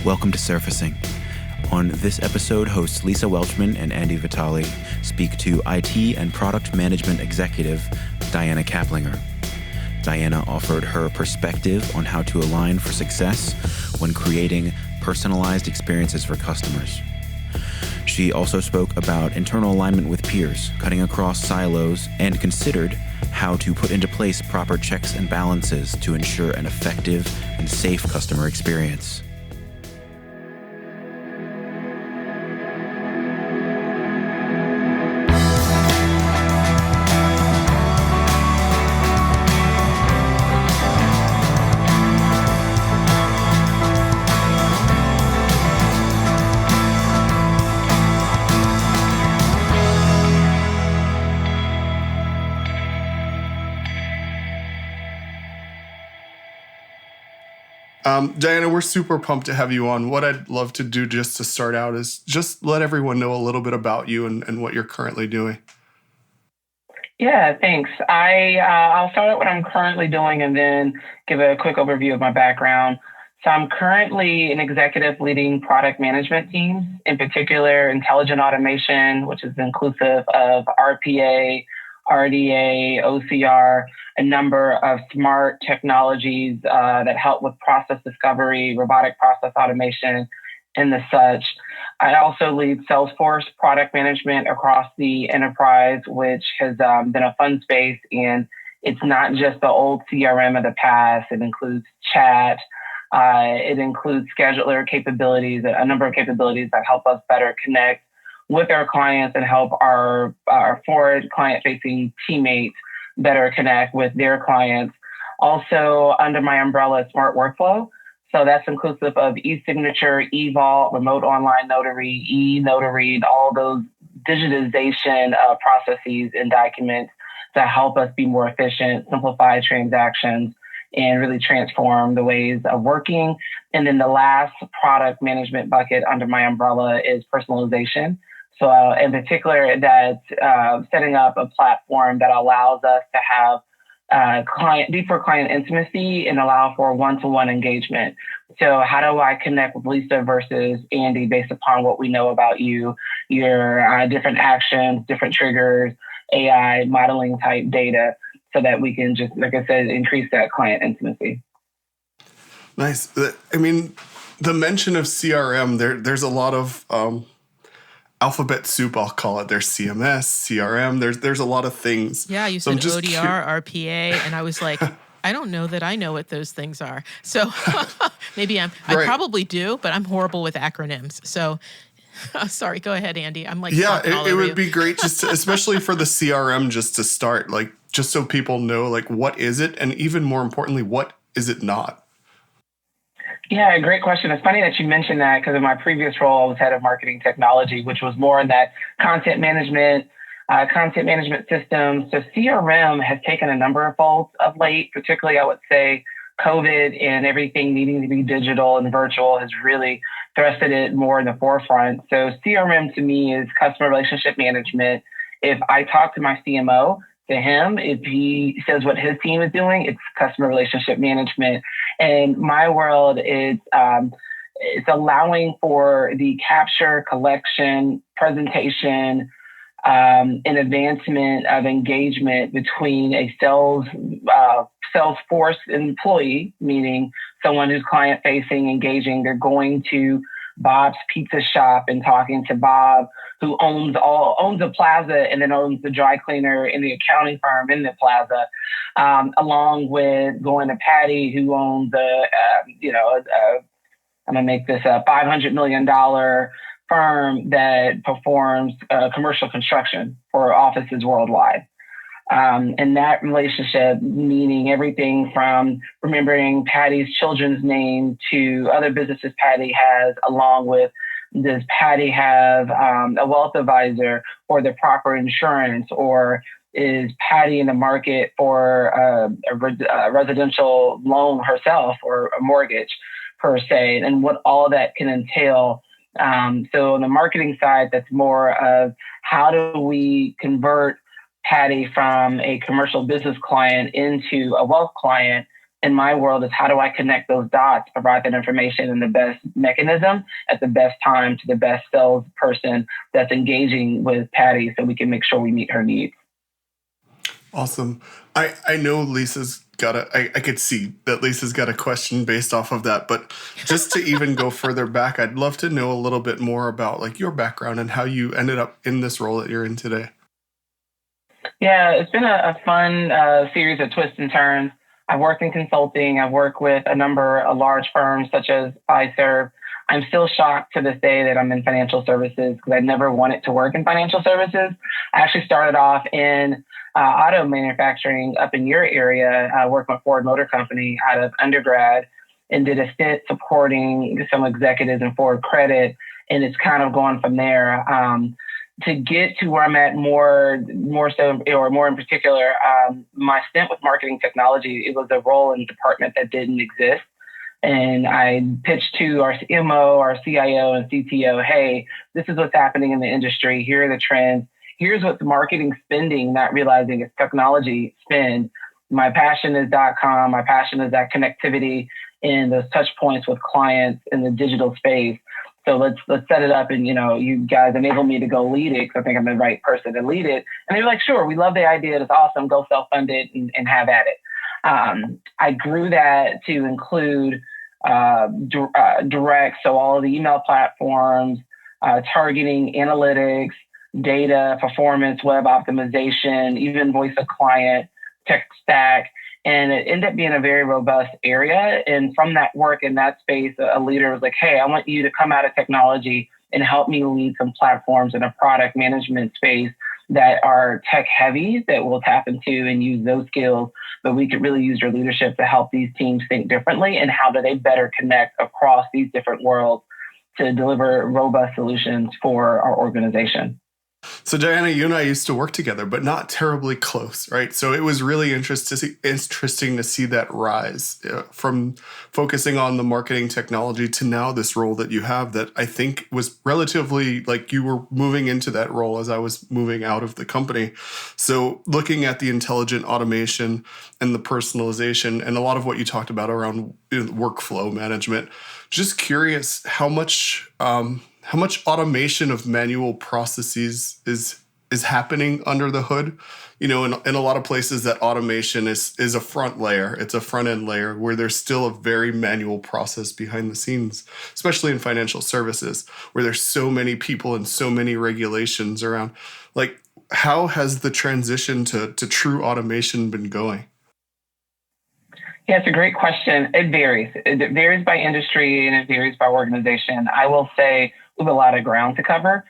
Welcome to Surfacing. On this episode, hosts Lisa Welchman and Andy Vitale speak to IT and product management executive Diana Caplinger. Diana offered her perspective on how to align for success when creating personalized experiences for customers. She also spoke about internal alignment with peers, cutting across silos, and considered how to put into place proper checks and balances to ensure an effective and safe customer experience. Diana, we're super pumped to have you on. What I'd love to do just to start out is just let everyone know a little bit about you and what you're currently doing. Yeah, thanks. I'll start out what I'm currently doing and then give a quick overview of my background. So I'm currently an executive leading product management teams, in particular intelligent automation, which is inclusive of RPA, RDA, OCR, a number of smart technologies that help with process discovery, robotic process automation, and the such. I also lead Salesforce product management across the enterprise, which has been a fun space. And it's not just the old CRM of the past. It includes chat. It includes scheduler capabilities, a number of capabilities that help us better connect with our clients and help our forward client-facing teammates better connect with their clients. Also, under my umbrella, Smart Workflow. So that's inclusive of e-signature, e-vault, remote online notary, e-notary, all those digitization processes and documents that help us be more efficient, simplify transactions, and really transform the ways of working. And then the last product management bucket under my umbrella is personalization. So in particular, that's setting up a platform that allows us to have deeper client intimacy and allow for one-to-one engagement. So how do I connect with Lisa versus Andy based upon what we know about you, your different actions, different triggers, AI modeling type data, so that we can just, like I said, increase that client intimacy. Nice. I mean, the mention of CRM, there's a lot of alphabet soup, I'll call it. There's CMS, CRM, there's a lot of things. Yeah, you said ODR, RPA, and I was like, I don't know that I know what those things are. So maybe I probably do, but I'm horrible with acronyms. So sorry, go ahead, Andy. I'm like, yeah, it would be great just to, especially for the CRM, just to start, like, just so people know, like, what is it? And even more importantly, what is it not? Yeah, great question. It's funny that you mentioned that because in my previous role, I was head of marketing technology, which was more in that content management systems. So CRM has taken a number of folds of late, particularly I would say COVID and everything needing to be digital and virtual has really thrusted it more in the forefront. So CRM to me is customer relationship management. If I talk to my CMO, to him, if he says what his team is doing, it's customer relationship management. And my world is it's allowing for the capture, collection, presentation, and advancement of engagement between a Salesforce employee, meaning someone who's client-facing, engaging. They're going to Bob's Pizza Shop and talking to Bob, who owns a plaza and then owns the dry cleaner and the accounting firm in the plaza, along with going to Patty, who owns I'm gonna make this a $500 million firm that performs commercial construction for offices worldwide. And that relationship, meaning everything from remembering Patty's children's name to other businesses Patty has, along with does Patty have a wealth advisor or the proper insurance, or is Patty in the market for a residential loan herself or a mortgage per se, and what all that can entail. So on the marketing side, that's more of how do we convert Patty from a commercial business client into a wealth client in my world is how do I connect those dots, provide that information in the best mechanism at the best time to the best salesperson that's engaging with Patty so we can make sure we meet her needs. Awesome. I know Lisa's I could see that Lisa's got a question based off of that, but just to even go further back, I'd love to know a little bit more about like your background and how you ended up in this role that you're in today. Yeah, it's been a fun series of twists and turns. I've worked in consulting. I've worked with a number of large firms such as Fiserv. I'm still shocked to this day that I'm in financial services because I never wanted to work in financial services. I actually started off in auto manufacturing up in your area, working with Ford Motor Company out of undergrad, and did a stint supporting some executives in Ford Credit. And it's kind of gone from there. To get to where I'm at more so, or more in particular, my stint with marketing technology, it was a role in a department that didn't exist. And I pitched to our CMO, our CIO, and CTO, hey, this is what's happening in the industry. Here are the trends. Here's what's marketing spending, not realizing it's technology spend. My passion is .com. My passion is that connectivity and those touch points with clients in the digital space. So let's set it up, and you guys enable me to go lead it because I think I'm the right person to lead it. And they're like, sure, we love the idea. It's awesome. Go self-fund it and have at it. I grew that to include direct, so all of the email platforms, targeting, analytics, data, performance, web optimization, even voice of client, tech stack. And it ended up being a very robust area. And from that work in that space, a leader was like, hey, I want you to come out of technology and help me lead some platforms in a product management space that are tech heavy that we'll tap into and use those skills. But we could really use your leadership to help these teams think differently and how do they better connect across these different worlds to deliver robust solutions for our organization. So Diana, you and I used to work together, but not terribly close, right? So it was really interesting to see that rise from focusing on the marketing technology to now this role that you have that I think was relatively like you were moving into that role as I was moving out of the company. So looking at the intelligent automation and the personalization and a lot of what you talked about around workflow management, just curious how much automation of manual processes is happening under the hood. In a lot of places that automation is a front layer. It's a front end layer where there's still a very manual process behind the scenes, especially in financial services where there's so many people and so many regulations around. Like, how has the transition to true automation been going? Yeah, it's a great question. It varies. It varies by industry and it varies by organization. I will say we have a lot of ground to cover.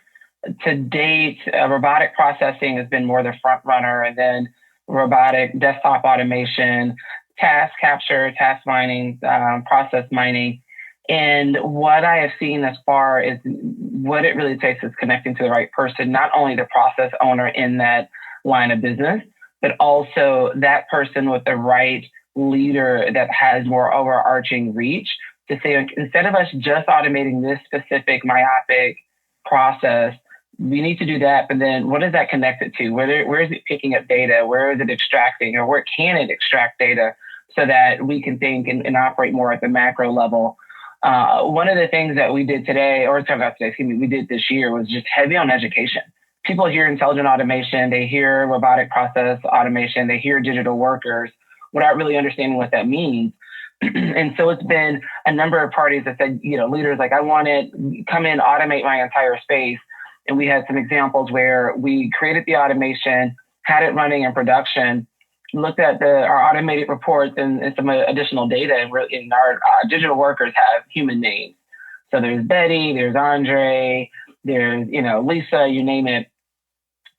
To date, robotic processing has been more the front runner, and then robotic desktop automation, task capture, task mining, process mining. And what I have seen thus far is what it really takes is connecting to the right person, not only the process owner in that line of business, but also that person with the right leader that has more overarching reach to say, instead of us just automating this specific myopic process, we need to do that. But then what is that connected to? Where is it picking up data? Where is it extracting, or where can it extract data so that we can think and operate more at the macro level? One of the things that we did today, we did this year was just heavy on education. People hear intelligent automation, they hear robotic process automation, they hear digital workers without really understanding what that means. And so it's been a number of parties that said, leaders like, I want to come in, automate my entire space. And we had some examples where we created the automation, had it running in production, looked at our automated reports and some additional data. And our digital workers have human names. So there's Betty, there's Andre, there's, Lisa, you name it.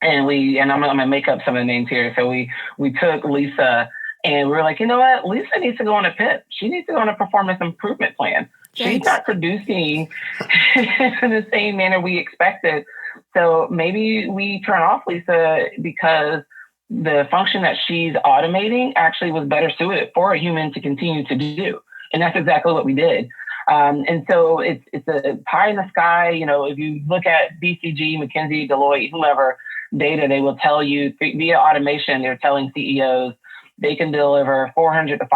And I'm gonna make up some of the names here. So we took Lisa and we were like, you know what? Lisa needs to go on a PIP. She needs to go on a performance improvement plan. She's not producing in the same manner we expected. So maybe we turn off Lisa because the function that she's automating actually was better suited for a human to continue to do. And that's exactly what we did. And so it's a pie in the sky. If you look at BCG, McKinsey, Deloitte, whomever data, they will tell you via automation, they're telling CEOs they can deliver 400 to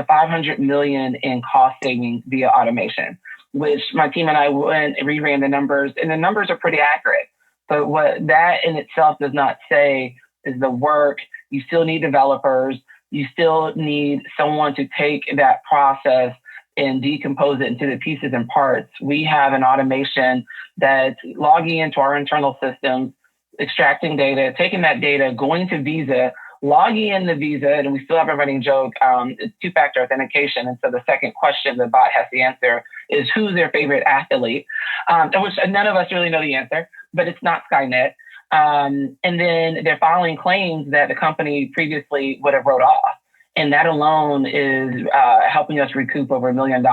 500 million in cost savings via automation, which my team and I went and reran the numbers, and the numbers are pretty accurate. But what that in itself does not say is the work. You still need developers. You still need someone to take that process and decompose it into the pieces and parts. We have an automation that's logging into our internal systems, extracting data, taking that data, going to Visa, logging in the Visa, and we still have a running joke, it's two-factor authentication. And so the second question the bot has to answer is who's their favorite athlete, which none of us really know the answer, but it's not Skynet. And then they're filing claims that the company previously would have wrote off. And that alone is helping us recoup over $1 million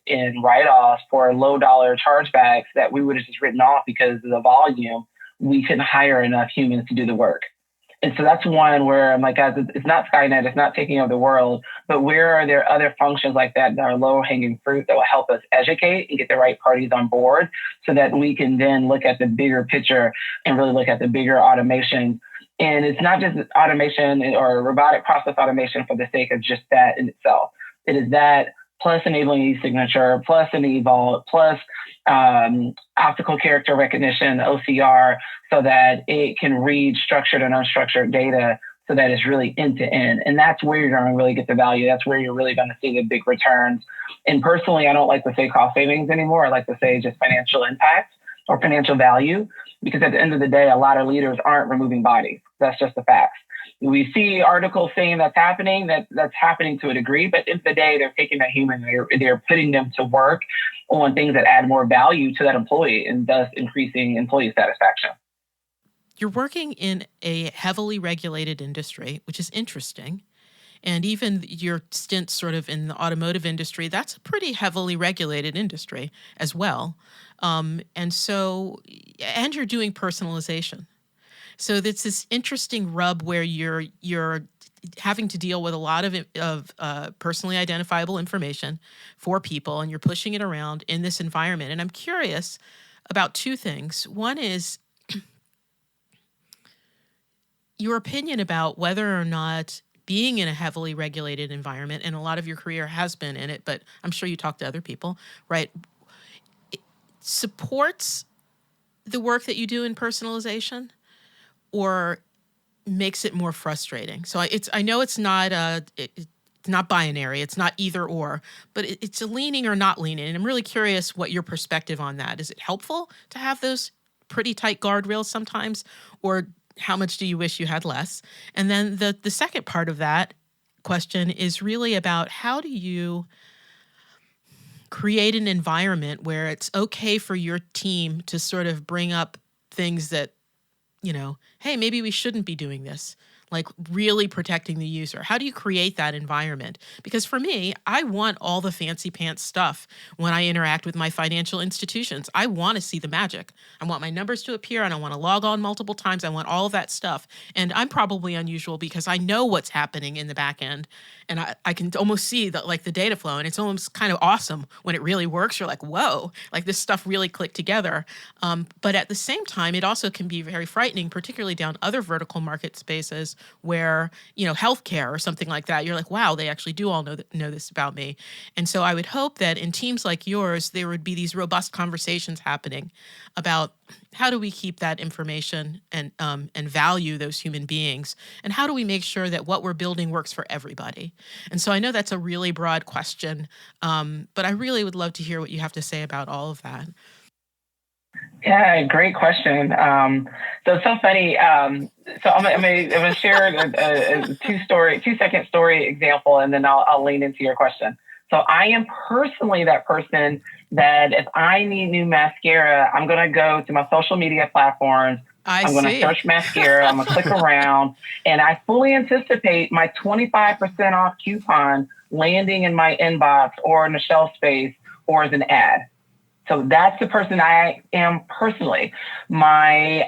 in write-offs for low-dollar chargebacks that we would have just written off because of the volume. We couldn't hire enough humans to do the work. And so that's one where I'm like, guys, it's not Skynet, it's not taking over the world, but where are there other functions like that that are low-hanging fruit that will help us educate and get the right parties on board so that we can then look at the bigger picture and really look at the bigger automation. And it's not just automation or robotic process automation for the sake of just that in itself. It is that plus enabling e-signature, plus an eVault, plus optical character recognition, OCR, so that it can read structured and unstructured data so that it's really end to end. And that's where you're going to really get the value. That's where you're really going to see the big returns. And personally, I don't like to say cost savings anymore. I like to say just financial impact or financial value, because at the end of the day, a lot of leaders aren't removing bodies. That's just the facts. We see articles saying that's happening to a degree, but at the end of the day, they're taking that human, they're putting them to work on things that add more value to that employee and thus increasing employee satisfaction. You're working in a heavily regulated industry, which is interesting. And even your stint sort of in the automotive industry, that's a pretty heavily regulated industry as well. And you're doing personalization. So it's this interesting rub where you're having to deal with a lot of personally identifiable information for people, and you're pushing it around in this environment. And I'm curious about two things. One is your opinion about whether or not being in a heavily regulated environment, and a lot of your career has been in it, but I'm sure you talk to other people, right? It supports the work that you do in personalization, or makes it more frustrating. So I know it's not it's not binary. It's not either or, but it's a leaning or not leaning. And I'm really curious what your perspective on that. Is it helpful to have those pretty tight guardrails sometimes, or how much do you wish you had less? And then the second part of that question is really about how do you create an environment where it's okay for your team to sort of bring up things that, hey, maybe we shouldn't be doing this, like really protecting the user. How do you create that environment? Because for me, I want all the fancy pants stuff when I interact with my financial institutions. I want to see the magic. I want my numbers to appear, and I want to log on multiple times. I want all of that stuff. And I'm probably unusual because I know what's happening in the back end, and I can almost see the data flow, and it's almost kind of awesome when it really works. You're like, whoa, like this stuff really clicked together. But at the same time, it also can be very frightening, particularly down other vertical market spaces where, healthcare or something like that, you're like, wow, they actually do all know this about me. And so I would hope that in teams like yours, there would be these robust conversations happening about how do we keep that information and value those human beings, and how do we make sure that what we're building works for everybody. And so I know that's a really broad question, but I really would love to hear what you have to say about all of that. Yeah, great question. So it's so funny. So I'm gonna share a 2-second story example, and then I'll lean into your question. So I am personally that person that if I need new mascara, I'm gonna go to my social media platforms. I'm going to search mascara. I'm going to click around, and I fully anticipate my 25% off coupon landing in my inbox or in the shelf space or as an ad. So that's the person I am personally. My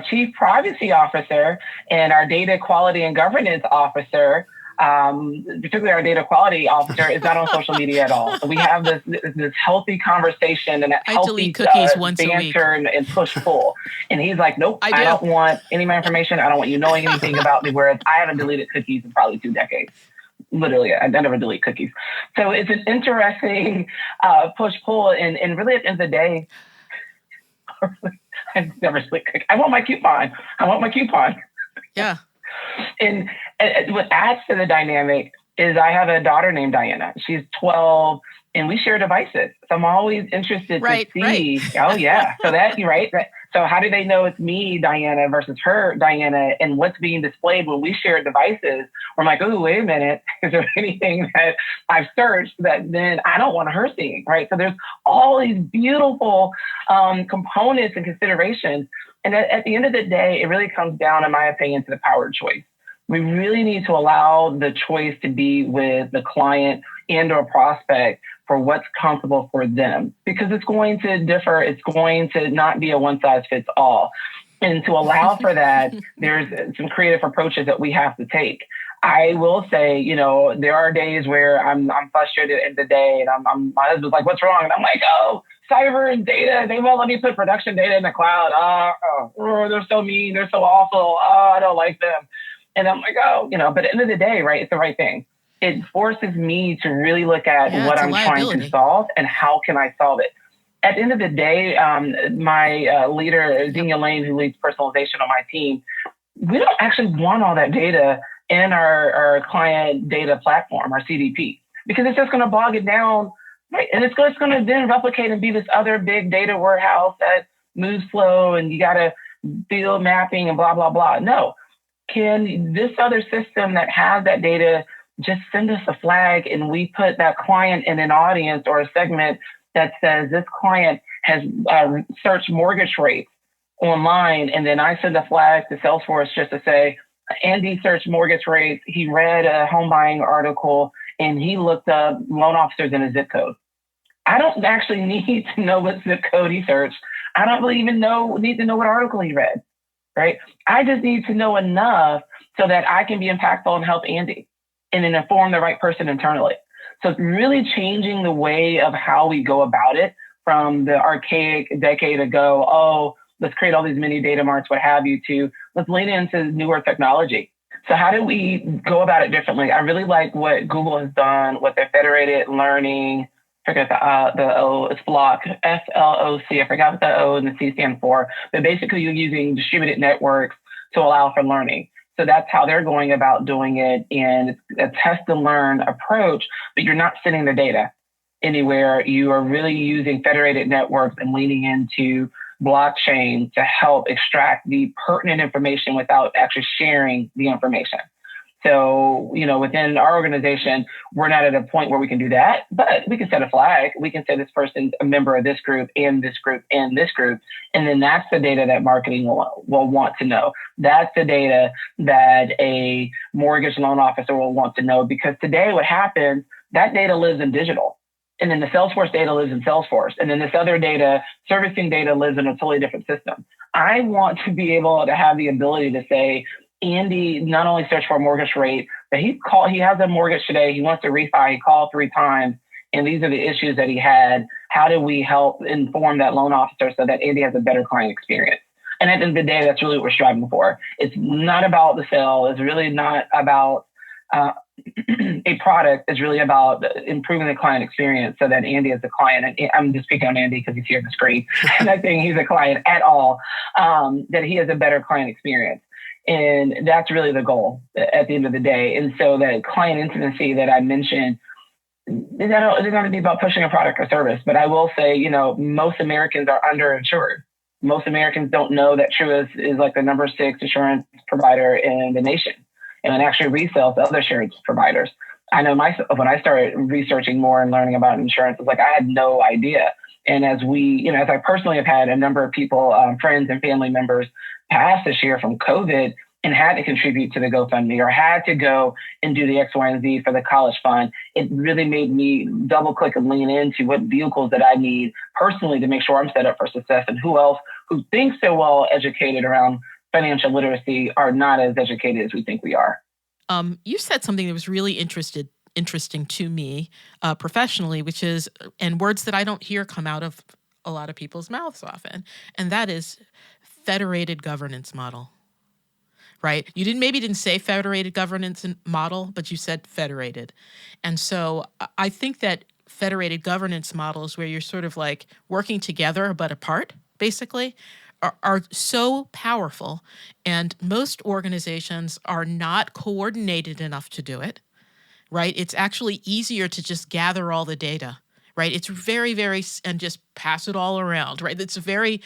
chief privacy officer and our data quality and governance officer particularly our data quality officer, is not on social media at all. So we have this healthy conversation and that I healthy delete cookies once a week. banter and push pull. And he's like, nope, I don't want any of my information. I don't want you knowing anything about me. Whereas I haven't deleted cookies in probably 2 decades. Literally, I never delete cookies. So it's an interesting push-pull. And really, at the end of the day, I never split cookies. I want my coupon. Yeah. And what adds to the dynamic is I have a daughter named Diana. She's 12, and we share devices. So I'm always interested to see. Right. Oh, yeah. So so how do they know it's me, Diana, versus her, Diana, and what's being displayed when we share devices? I'm like, oh, wait a minute. Is there anything that I've searched that then I don't want her seeing, right? So there's all these beautiful components and considerations. And at the end of the day, it really comes down, in my opinion, to the power of choice. We really need to allow the choice to be with the client and or prospect for what's comfortable for them, because it's going to differ. It's going to not be a one size fits all. And to allow for that, there's some creative approaches that we have to take. I will say, there are days where I'm frustrated in the day, and my husband's like, "What's wrong?" And I'm like, "Oh, cyber and data. They won't let me put production data in the cloud. They're so mean. They're so awful. I don't like them." And I'm like, but at the end of the day, right, it's the right thing. It forces me to really look at what I'm trying to solve and how can I solve it. At the end of the day, my leader, Xenia Lane, who leads personalization on my team, we don't actually want all that data in our client data platform, our CDP, because it's just going to bog it down, right? And it's going to then replicate and be this other big data warehouse that moves slow and you got to field mapping and blah, blah, blah. No. Can this other system that has that data just send us a flag and we put that client in an audience or a segment that says this client has searched mortgage rates online, and then I send a flag to Salesforce just to say, Andy searched mortgage rates, he read a home buying article, and he looked up loan officers in a zip code. I don't actually need to know what zip code he searched. I don't really even need to know what article he read. Right? I just need to know enough so that I can be impactful and help Andy and then inform the right person internally. So it's really changing the way of how we go about it from the archaic decade ago, let's create all these mini data marts, what have you, to let's lean into newer technology. So how do we go about it differently? I really like what Google has done with their federated learning. I forget the O, it's FLOC, FLOC. I forgot what the O and the C stand for. But basically, you're using distributed networks to allow for learning. So that's how they're going about doing it. And it's a test and learn approach, but you're not sending the data anywhere. You are really using federated networks and leaning into blockchain to help extract the pertinent information without actually sharing the information. So, within our organization, we're not at a point where we can do that, but we can set a flag. We can say this person's a member of this group and this group and this group. And then that's the data that marketing will want to know. That's the data that a mortgage loan officer will want to know, because today what happens, that data lives in digital. And then the Salesforce data lives in Salesforce. And then this other data, servicing data, lives in a totally different system. I want to be able to have the ability to say, Andy not only searched for a mortgage rate, but he has a mortgage today. He wants to refi. He called 3 times. And these are the issues that he had. How do we help inform that loan officer so that Andy has a better client experience? And at the end of the day, that's really what we're striving for. It's not about the sale. It's really not about a product. It's really about improving the client experience so that Andy is a client. And I'm just speaking on Andy because he's here on the screen. I'm not saying he's a client at all, that he has a better client experience. And that's really the goal at the end of the day. And so that client intimacy that I mentioned, it's not going to be about pushing a product or service. But I will say, most Americans are underinsured. Most Americans don't know that Truist is like the number 6 insurance provider in the nation, and actually resells to other insurance providers. I know myself, when I started researching more and learning about insurance, it's like I had no idea. And as as I personally have had a number of people, friends and family members pass this year from COVID and had to contribute to the GoFundMe or had to go and do the X, Y, and Z for the college fund, it really made me double click and lean into what vehicles that I need personally to make sure I'm set up for success, and who else who thinks they're well educated around financial literacy are not as educated as we think we are. You said something that was really interesting to me professionally, which is, and words that I don't hear come out of a lot of people's mouths often, and that is federated governance model. Right? You maybe didn't say federated governance model, but you said federated. And so I think that federated governance models, where you're sort of like working together but apart, basically, are so powerful. And most organizations are not coordinated enough to do it, right? It's actually easier to just gather all the data, right? It's very, and just pass it all around, right? It's a very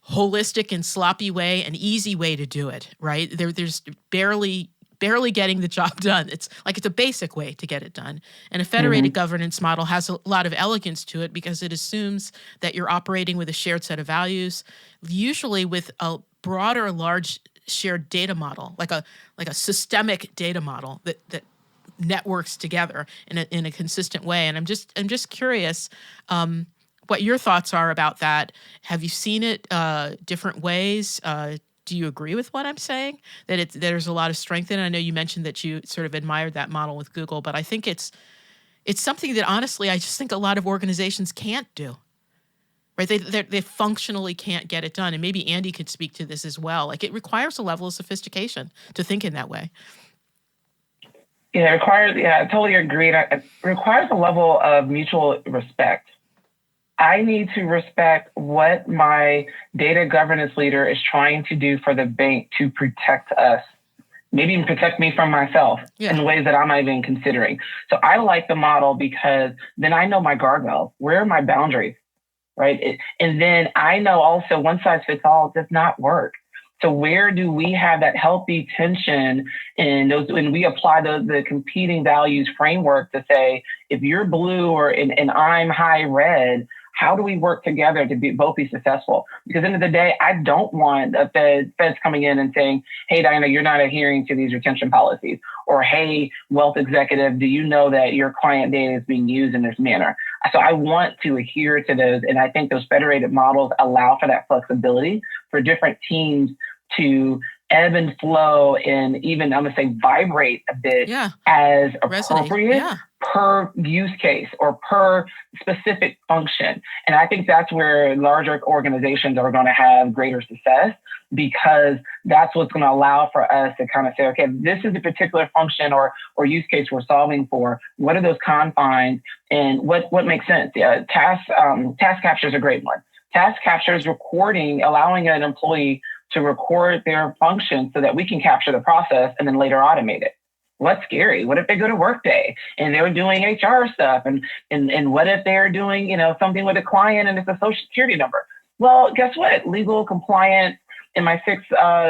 holistic and sloppy way, an easy way to do it, right? There's barely getting the job done. It's a basic way to get it done. And a federated governance model has a lot of elegance to it because it assumes that you're operating with a shared set of values, usually with a broader, large shared data model, like a systemic data model that networks together in a consistent way. And I'm just curious what your thoughts are about that. Have you seen it different ways? Do you agree with what I'm saying? That there's a lot of strength in it? I know you mentioned that you sort of admired that model with Google, but I think it's something that honestly I just think a lot of organizations can't do. Right? They functionally can't get it done. And maybe Andy could speak to this as well. Like, it requires a level of sophistication to think in that way. Yeah, I totally agree. It requires a level of mutual respect. I need to respect what my data governance leader is trying to do for the bank to protect us, maybe even protect me from myself in ways that I'm not even considering. So I like the model because then I know my guardrails. Where are my boundaries, right? And then I know also one size fits all does not work. So where do we have that healthy tension in those when we apply the competing values framework to say, if you're blue and I'm high red, how do we work together to both be successful? Because at the end of the day, I don't want the feds coming in and saying, hey, Diana, you're not adhering to these retention policies. Or, hey, wealth executive, do you know that your client data is being used in this manner? So I want to adhere to those. And I think those federated models allow for that flexibility for different teams to ebb and flow and even, I'm going to say, vibrate a bit as appropriate per use case or per specific function. And I think that's where larger organizations are going to have greater success, because that's what's going to allow for us to kind of say, okay, this is a particular function or use case we're solving for. What are those confines and what makes sense? Task capture is a great one. Task capture is recording, allowing an employee to record their function so that we can capture the process and then later automate it. What's scary? What if they go to Workday and they're doing HR stuff? And what if they're doing, something with a client and it's a social security number? Well, guess what? Legal, compliance, and my 6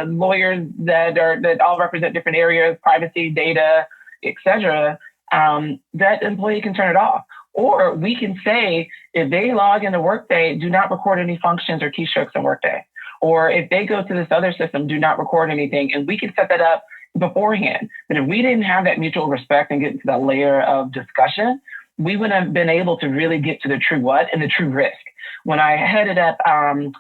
lawyers that all represent different areas, privacy, data, et cetera, that employee can turn it off. Or we can say, if they log into Workday, do not record any functions or keystrokes in Workday. Or if they go to this other system, do not record anything. And we can set that up beforehand. But if we didn't have that mutual respect and get into that layer of discussion, we wouldn't have been able to really get to the true what and the true risk. When I headed up .com,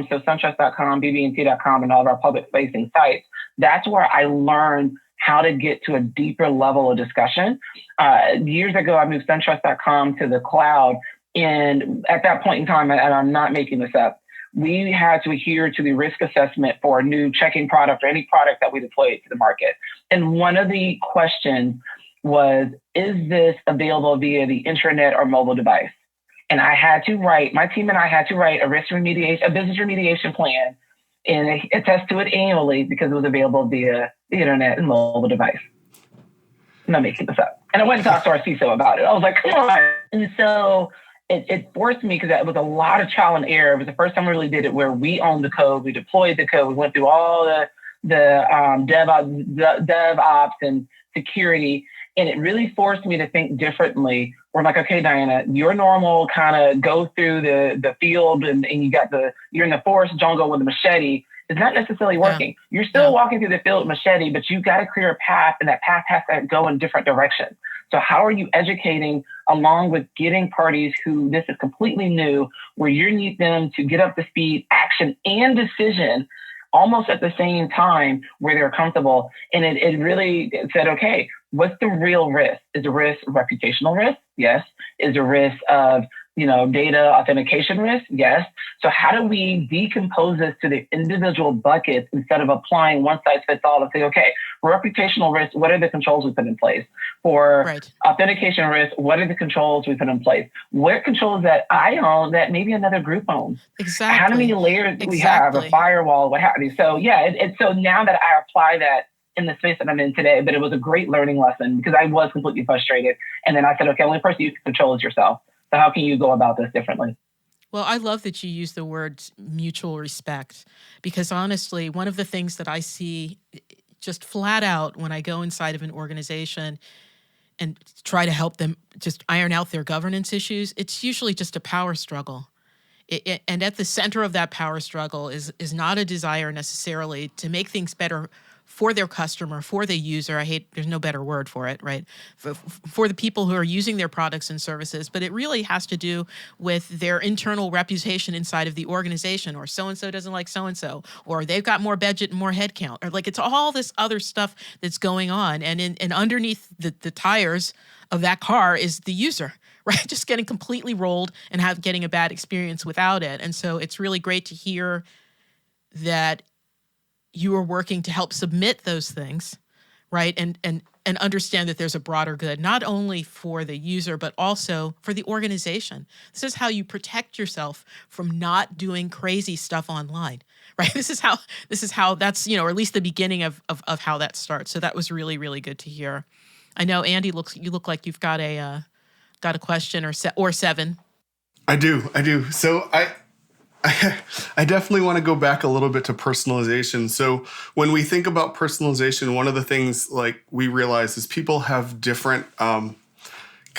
so suntrust.com, bbnt.com, and all of our public-facing sites, that's where I learned how to get to a deeper level of discussion. Years ago, I moved suntrust.com to the cloud. And at that point in time, and I'm not making this up, we had to adhere to the risk assessment for a new checking product or any product that we deployed to the market. And one of the questions was, is this available via the intranet or mobile device? And my team and I had to write a business remediation plan and attest to it annually because it was available via the internet and mobile device. I'm not making this up. And I went and talked to our CISO about it. I was like, come on. And so it forced me, because that was a lot of trial and error. It was the first time we really did it where we owned the code, we deployed the code, we went through all the DevOps and security. And it really forced me to think differently. We're like, okay, Diana, your normal kind of go through the field and you're in the forest jungle with a machete is not necessarily working. You're still walking through the field with machete, but you've got to clear a path, and that path has to go in different directions. So how are you educating along with getting parties who this is completely new, where you need them to get up to speed, action, and decision almost at the same time where they're comfortable. And it really said, okay, what's the real risk? Is the risk reputational risk? Yes. Is the risk of data authentication risk? Yes. So how do we decompose this to the individual buckets instead of applying one size fits all to say, okay, for reputational risk, what are the controls we put in place? For authentication risk, what are the controls we put in place? What controls that I own that maybe another group owns? Exactly. How many layers do we have? A firewall, what have you? So yeah, so now that I apply that in the space that I'm in today, but it was a great learning lesson because I was completely frustrated. And then I said, okay, only person you can control is yourself. So how can you go about this differently? Well, I love that you use the word mutual respect, because honestly, one of the things that I see just flat out when I go inside of an organization and try to help them just iron out their governance issues, it's usually just a power struggle. And at the center of that power struggle is not a desire necessarily to make things better for their customer, for the user. There's no better word for it, right? For the people who are using their products and services, but it really has to do with their internal reputation inside of the organization, or so-and-so doesn't like so-and-so, or they've got more budget and more headcount, or like it's all this other stuff that's going on. And underneath the tires of that car is the user, right? Just getting completely rolled and getting a bad experience without it. And so it's really great to hear that you are working to help submit those things, right? And understand that there's a broader good, not only for the user, but also for the organization. This is how you protect yourself from not doing crazy stuff online, right? This is how that's, or at least the beginning of how that starts. So that was really, really good to hear. I know, Andy, you look like you've got a question or seven. I do. So I definitely want to go back a little bit to personalization. So when we think about personalization, one of the things like we realize is people have different kind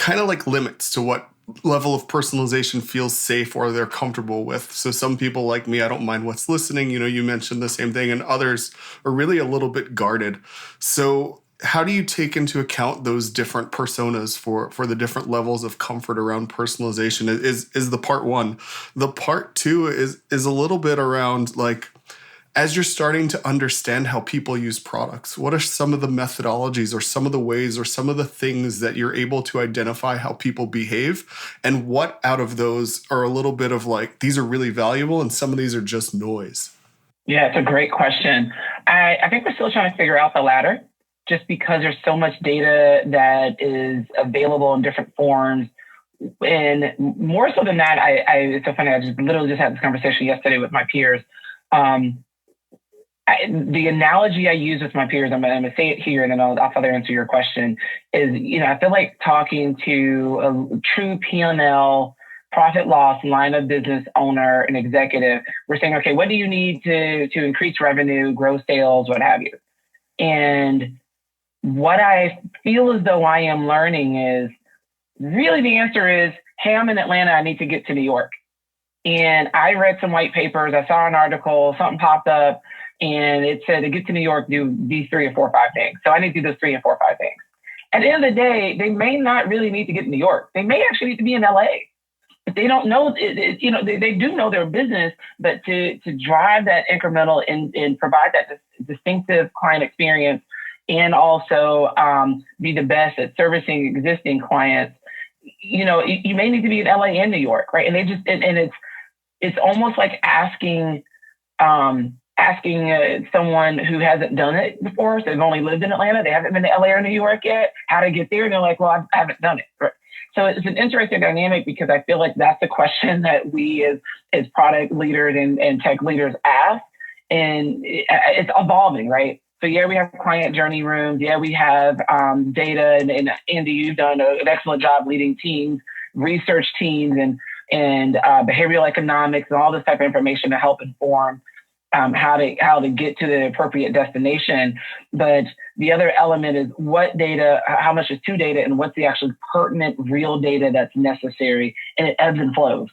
of like limits to what level of personalization feels safe or they're comfortable with. So some people like me, I don't mind what's listening. You mentioned the same thing, and others are really a little bit guarded. So how do you take into account those different personas for the different levels of comfort around personalization is the part one. The part two is a little bit around like, as you're starting to understand how people use products, what are some of the methodologies or some of the ways or some of the things that you're able to identify how people behave, and what out of those are a little bit of like, these are really valuable and some of these are just noise? Yeah, it's a great question. I think we're still trying to figure out the latter, just because there's so much data that is available in different forms. And more so than that, it's so funny, I literally just had this conversation yesterday with my peers. The analogy I use with my peers, I'm going to say it here and then I'll further answer your question, is, I feel like talking to a true P&L, profit loss, line of business owner, and executive. We're saying, okay, what do you need to increase revenue, grow sales, what have you? And what I feel as though I am learning is really the answer is, hey, I'm in Atlanta, I need to get to New York. And I read some white papers, I saw an article, something popped up, and it said to get to New York, do these 3 or 4 or 5 things. So I need to do those 3 or 4 or 5 things. At the end of the day, they may not really need to get to New York. They may actually need to be in LA. But they don't know, they do know their business, but to drive that incremental and provide that distinctive client experience, and also be the best at servicing existing clients, you may need to be in LA and New York, right? And it's almost like asking someone who hasn't done it before, so they've only lived in Atlanta, they haven't been to LA or New York yet, how to get there. And they're like, well, I haven't done it. Right? So it's an interesting dynamic, because I feel like that's the question that we as product leaders and tech leaders ask, and it's evolving, right? So yeah, we have client journey rooms. Yeah, we have data, and Andy, you've done an excellent job leading teams, research teams, and behavioral economics, and all this type of information to help inform how to get to the appropriate destination. But the other element is what data, how much is to data, and what's the actually pertinent real data that's necessary, and it ebbs and flows.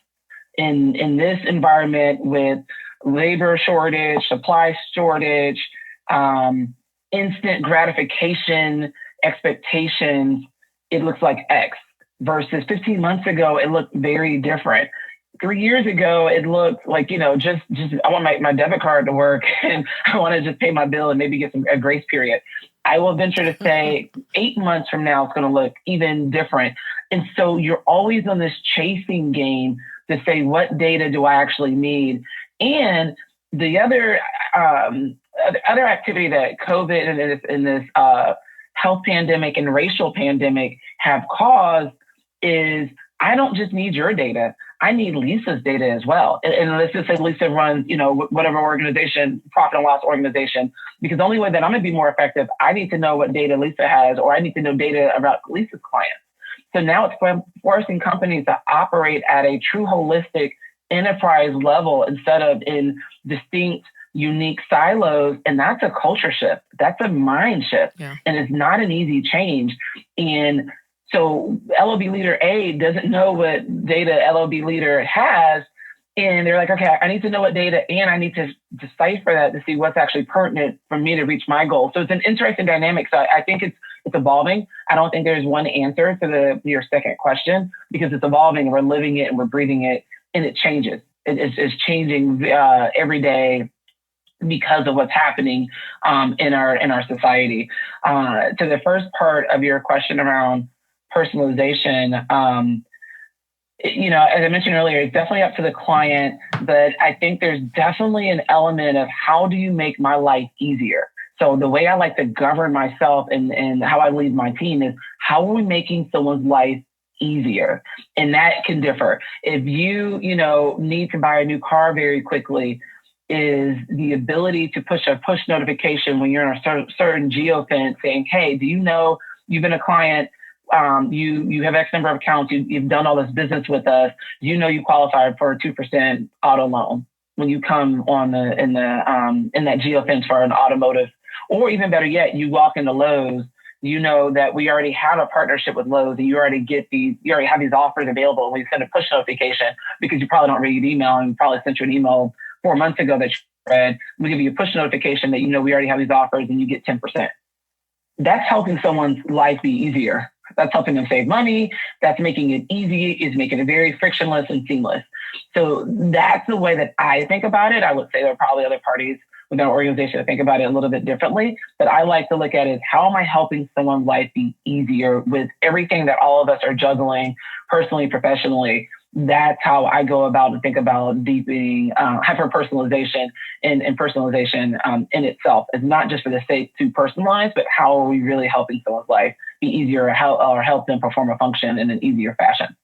In this environment with labor shortage, supply shortage, instant gratification expectations, it looks like X, versus 15 months ago, it looked very different. 3 years ago, it looked like, just I want my debit card to work and I want to just pay my bill and maybe get a grace period. I will venture to say 8 months from now, it's going to look even different. And so you're always on this chasing game to say, what data do I actually need? And the other activity that COVID and this health pandemic and racial pandemic have caused is I don't just need your data. I need Lisa's data as well. And let's just say Lisa runs, whatever organization, profit and loss organization, because the only way that I'm going to be more effective, I need to know what data Lisa has, or I need to know data about Lisa's clients. So now it's forcing companies to operate at a true holistic enterprise level instead of in distinct, unique silos. And that's a culture shift. That's a mind shift. Yeah. And it's not an easy change. And so LOB leader A doesn't know what data LOB leader has. And they're like, okay, I need to know what data and I need to decipher that to see what's actually pertinent for me to reach my goal. So it's an interesting dynamic. So I think it's evolving. I don't think there's one answer to your second question because it's evolving. We're living it and we're breathing it and it changes. It's changing every day because of what's happening in our society. To the first part of your question around personalization, as I mentioned earlier, it's definitely up to the client, but I think there's definitely an element of how do you make my life easier? So the way I like to govern myself and how I lead my team is how are we making someone's life easier? And that can differ. If you, need to buy a new car very quickly, is the ability to push a push notification when you're in a certain geofence saying, hey, do you know you've been a client? You have X number of accounts. You've done all this business with us. You qualify for a 2% auto loan when you come on in that geofence for an automotive, or even better yet, you walk into Lowe's. You know that we already have a partnership with Lowe's, and you already have these offers available. And we send a push notification because you probably don't read email, and we probably sent you an email 4 months ago that you read. We give you a push notification that we already have these offers, and you get 10%. That's helping someone's life be easier. That's helping them save money. That's making it easy. Is making it very frictionless and seamless. So that's the way that I think about it. I would say there are probably other parties within our organization that think about it a little bit differently. But I like to look at it, how am I helping someone's life be easier with everything that all of us are juggling personally, professionally? That's how I go about and think about deepening hyper-personalization and personalization in itself. It's not just for the sake to personalize, but how are we really helping someone's life be easier or help them perform a function in an easier fashion?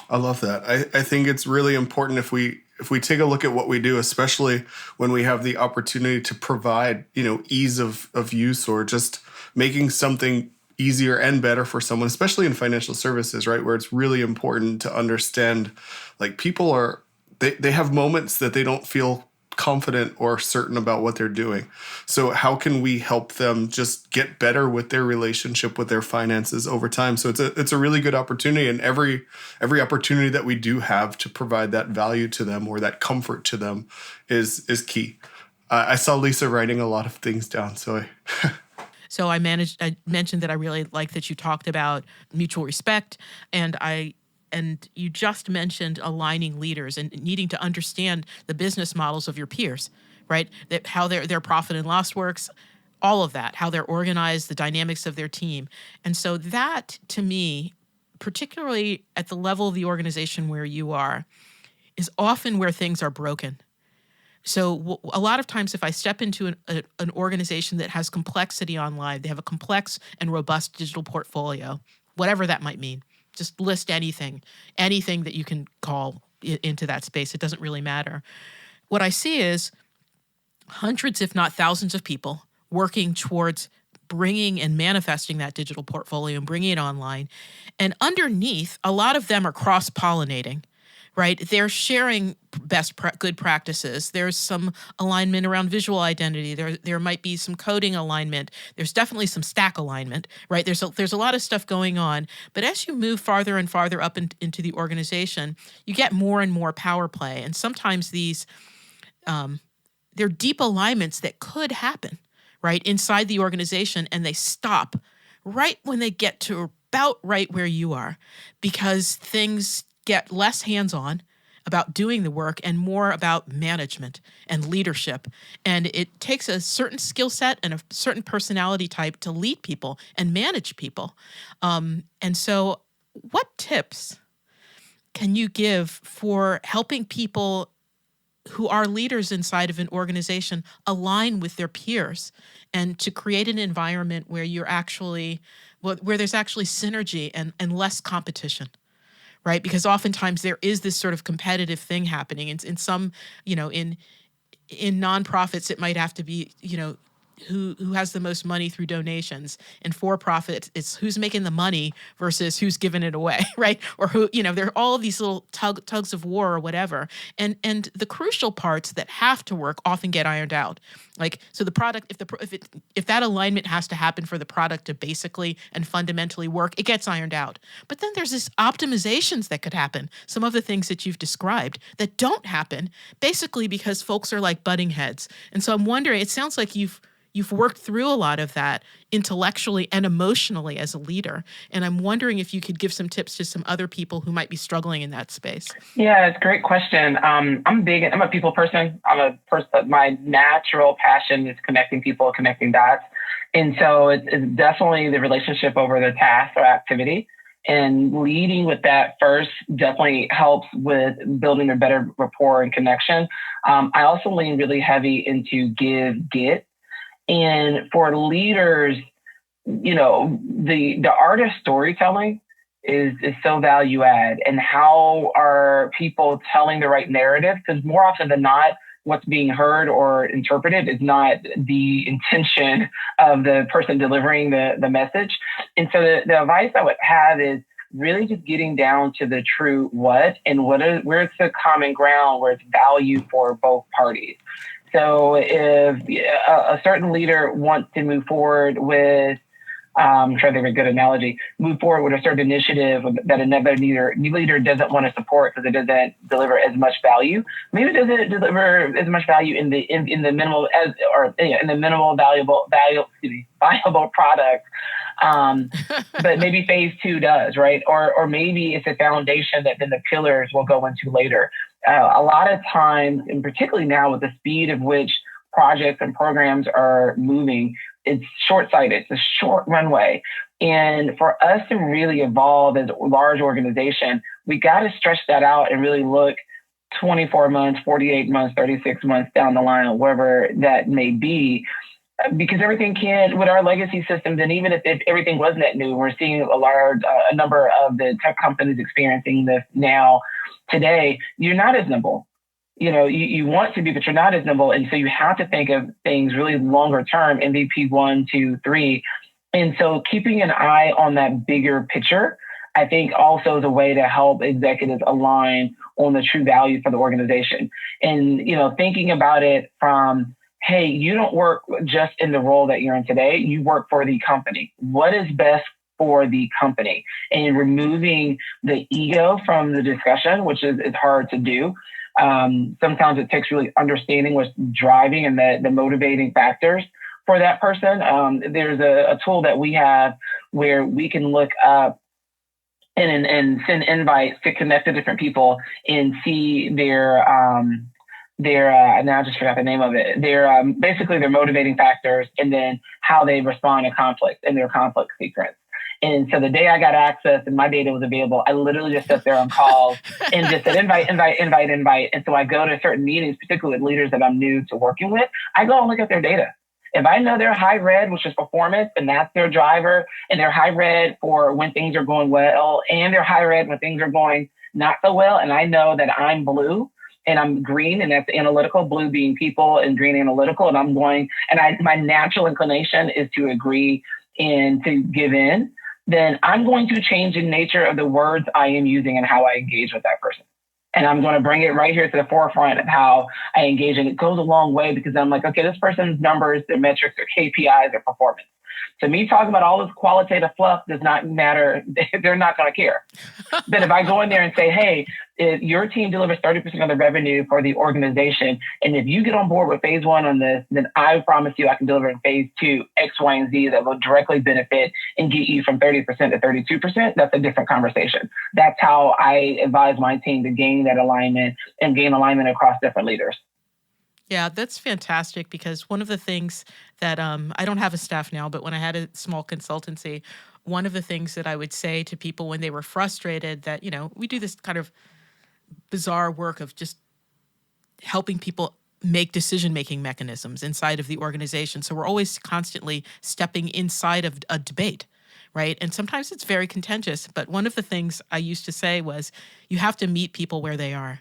I love that. I think it's really important if we take a look at what we do, especially when we have the opportunity to provide, ease of use or just making something easier and better for someone, especially in financial services, right? Where it's really important to understand, like people they have moments that they don't feel confident or certain about what they're doing. So how can we help them just get better with their relationship with their finances over time? So it's a really good opportunity, and every opportunity that we do have to provide that value to them or that comfort to them is key. I saw Lisa writing a lot of things down, so So I mentioned that I really like that you talked about mutual respect, and you just mentioned aligning leaders and needing to understand the business models of your peers, right? That how their profit and loss works, all of that, how they're organized, the dynamics of their team. And so that, to me, particularly at the level of the organization where you are, is often where things are broken. So a lot of times if I step into an organization that has complexity online, they have a complex and robust digital portfolio, whatever that might mean, just list anything that you can call into that space. It doesn't really matter. What I see is hundreds, if not thousands of people working towards bringing and manifesting that digital portfolio and bringing it online. And underneath, a lot of them are cross-pollinating. Right? They're sharing good practices. There's some alignment around visual identity. There might be some coding alignment. There's definitely some stack alignment, right? There's a lot of stuff going on. But as you move farther and farther up into the organization, you get more and more power play. And sometimes these, they're deep alignments that could happen, right, inside the organization, and they stop right when they get to about right where you are, because things get less hands-on, about doing the work and more about management and leadership. And it takes a certain skill set and a certain personality type to lead people and manage people. And so what tips can you give for helping people who are leaders inside of an organization align with their peers and to create an environment where where there's actually synergy and less competition, right? Because oftentimes there is this sort of competitive thing happening. In some, in nonprofits, it might have to be, who has the most money through donations. In for-profit, it's who's making the money versus who's giving it away, right? Or who, there are all of these little tugs of war or whatever. And the crucial parts that have to work often get ironed out. Like, so the product, if that alignment has to happen for the product to basically and fundamentally work, it gets ironed out. But then there's this optimizations that could happen. Some of the things that you've described that don't happen basically because folks are like butting heads. And so I'm wondering, it sounds like you've worked through a lot of that intellectually and emotionally as a leader. And I'm wondering if you could give some tips to some other people who might be struggling in that space. Yeah, it's a great question. I'm a people person. My natural passion is connecting people, connecting dots. And so it's definitely the relationship over the task or activity. And leading with that first definitely helps with building a better rapport and connection. I also lean really heavy into give, get. And for leaders, the art of storytelling is so value add. And how are people telling the right narrative? Because more often than not, what's being heard or interpreted is not the intention of the person delivering the message. And so the advice I would have is really just getting down to the true what and where's the common ground where it's value for both parties. So if a certain leader wants to move forward with, I'm trying to think of a good analogy, move forward with a certain initiative that another leader doesn't want to support because it doesn't deliver as much value. Maybe it doesn't deliver as much value in the minimal in the minimal viable product. But maybe phase 2 does, right? Or maybe it's a foundation that then the pillars will go into later. A lot of times, and particularly now with the speed of which projects and programs are moving, it's short-sighted. It's a short runway. And for us to really evolve as a large organization, we got to stretch that out and really look 24 months, 48 months, 36 months down the line, wherever that may be. Because everything with our legacy systems, and even if everything was net new, we're seeing a number of the tech companies experiencing this now today. You're not as nimble. You want to be, but you're not as nimble. And so you have to think of things really longer term, MVP 1, 2, 3. And so keeping an eye on that bigger picture, I think also is a way to help executives align on the true value for the organization. And, thinking about it from, hey, you don't work just in the role that you're in today. You work for the company. What is best for the company? And removing the ego from the discussion, which is hard to do. Sometimes it takes really understanding what's driving and the motivating factors for that person. There's a tool that we have where we can look up and send invites to connect to different people and see their now I just forgot the name of it. Basically their motivating factors and then how they respond to conflict and their conflict sequence. And so the day I got access and my data was available, I literally just sat there on calls and just said invite. And so I go to certain meetings, particularly with leaders that I'm new to working with. I go and look at their data. If I know they're high red, which is performance, and that's their driver, and they're high red for when things are going well, and they're high red when things are going not so well, and I know that I'm blue and I'm green, and that's analytical, blue being people and green analytical, and I'm going, and my natural inclination is to agree and to give in, then I'm going to change the nature of the words I am using and how I engage with that person. And I'm going to bring it right here to the forefront of how I engage. And it goes a long way because I'm like, okay, this person's numbers, their metrics, their KPIs, their performance. To me, talking about all this qualitative fluff does not matter. They're not going to care. But if I go in there and say, hey, if your team delivers 30% of the revenue for the organization, and if you get on board with phase one on this, then I promise you I can deliver in phase two X, Y, and Z that will directly benefit and get you from 30% to 32%. That's a different conversation. That's how I advise my team to gain that alignment and gain alignment across different leaders. Yeah, that's fantastic, because one of the things that I don't have a staff now, but when I had a small consultancy, one of the things that I would say to people when they were frustrated that, we do this kind of bizarre work of just helping people make decision-making mechanisms inside of the organization. So we're always constantly stepping inside of a debate, right? And sometimes it's very contentious. But one of the things I used to say was, you have to meet people where they are,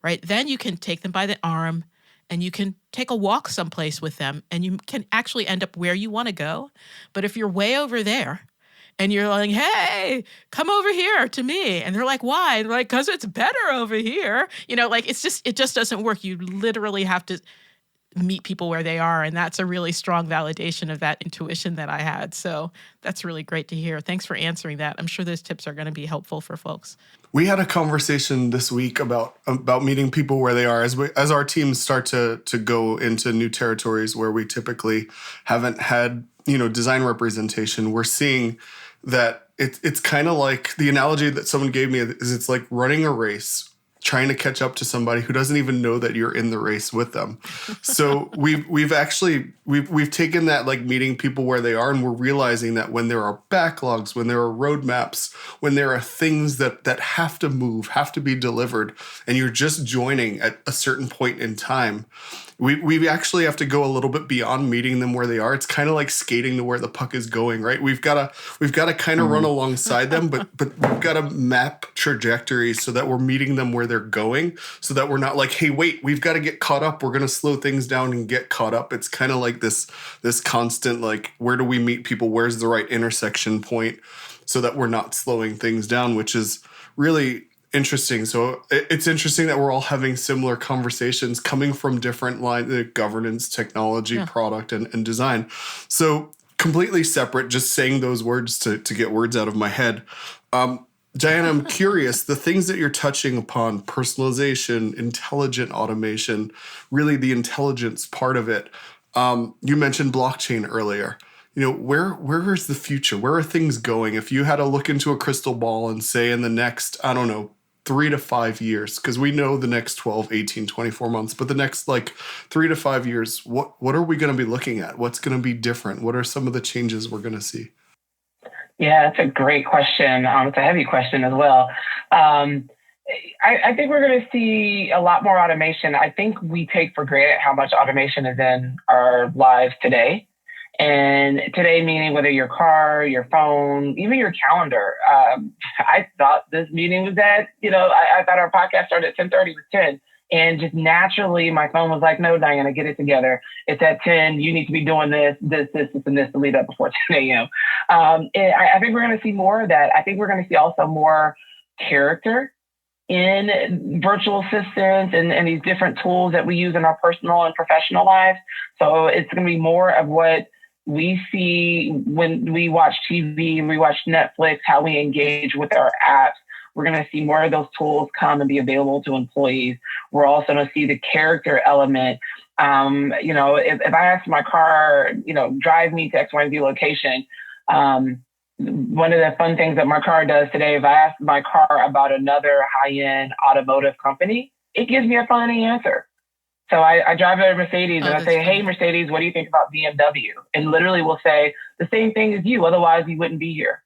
right? Then you can take them by the arm and you can take a walk someplace with them and you can actually end up where you want to go. But if you're way over there and you're like, hey, come over here to me. And they're like, why? And they're like, because it's better over here. It just doesn't work. You literally have to meet people where they are. And that's a really strong validation of that intuition that I had. So that's really great to hear. Thanks for answering that. I'm sure those tips are going to be helpful for folks. We had a conversation this week about meeting people where they are as our teams start to go into new territories where we typically haven't had, design representation. We're seeing that it's kind of like the analogy that someone gave me is it's like running a race, trying to catch up to somebody who doesn't even know that you're in the race with them. So we've taken that, like, meeting people where they are, and we're realizing that when there are backlogs, when there are roadmaps, when there are things that have to move, have to be delivered, and you're just joining at a certain point in time, we actually have to go a little bit beyond meeting them where they are. It's kind of like skating to where the puck is going, right? We've got to kind of run alongside them, but we've got to map trajectories so that we're meeting them where they're going, so that we're not like, hey, wait, we've got to get caught up. We're going to slow things down and get caught up. It's kind of like this constant, like, where do we meet people? Where's the right intersection point so that we're not slowing things down, which is really interesting. So it's interesting that we're all having similar conversations coming from different lines: governance, technology, product, and design. completely separate, just saying those words to get words out of my head. Diana, I'm curious, the things that you're touching upon, personalization, intelligent automation, really the intelligence part of it. You mentioned blockchain earlier. You know, where is the future? Where are things going? If you had to look into a crystal ball and say in the next, 3 to 5 years, because we know the next 12, 18, 24 months, but the next 3 to 5 years, what are we going to be looking at? What's going to be different? What are some of the changes we're going to see? Yeah, that's a great question. It's a heavy question as well. I think we're going to see a lot more automation. I think we take for granted how much automation is in our lives today. And today, meaning whether your car, your phone, even your calendar. I thought this meeting was at, I thought our podcast started at 10:30 with 10. And just naturally, my phone was like, no, Diana, get it together. It's at 10. You need to be doing this, and this to lead up before 10 a.m. And I think we're going to see more of that. I think we're going to see also more character in virtual assistants and these different tools that we use in our personal and professional lives. So it's going to be more of what we see when we watch TV, we watch Netflix, how we engage with our apps. We're going to see more of those tools come and be available to employees. We're also going to see the character element. If I ask my car, drive me to X, Y, and Z location, one of the fun things that my car does today, if I ask my car about another high-end automotive company, it gives me a funny answer. So I drive a Mercedes and I say, hey, Mercedes, what do you think about BMW? And literally will say the same thing as you. Otherwise, you wouldn't be here.